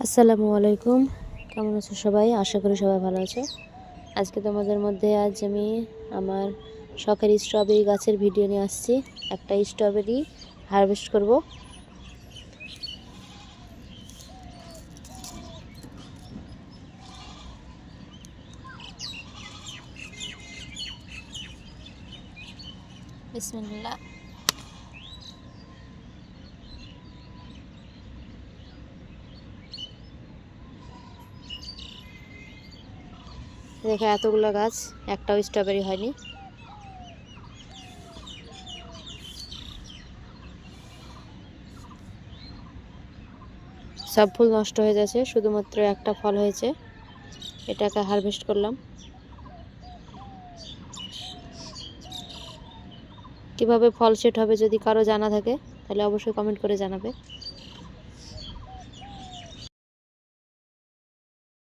আসসালামু আলাইকুম। কেমন আছো সবাই? আশা করি সবাই ভালো আছে। আজকে তোমাদের মধ্যে আমি আমার শখের স্ট্রবেরি গাছের ভিডিও নিয়ে আসছি। একটা স্ট্রবেরি হারভেস্ট করব। বিসমিল্লাহ। দেখো এতগুলো গাছ, একটাও স্ট্রবেরি হয়নি। সব ফুল নষ্ট হয়ে যাচ্ছে, শুধুমাত্র একটা ফল হয়েছে। এটাকে হারভেস্ট করলাম। কিভাবে ফল সেট হবে যদি কারো জানা থাকে তাহলে অবশ্যই কমেন্ট করে জানাবে।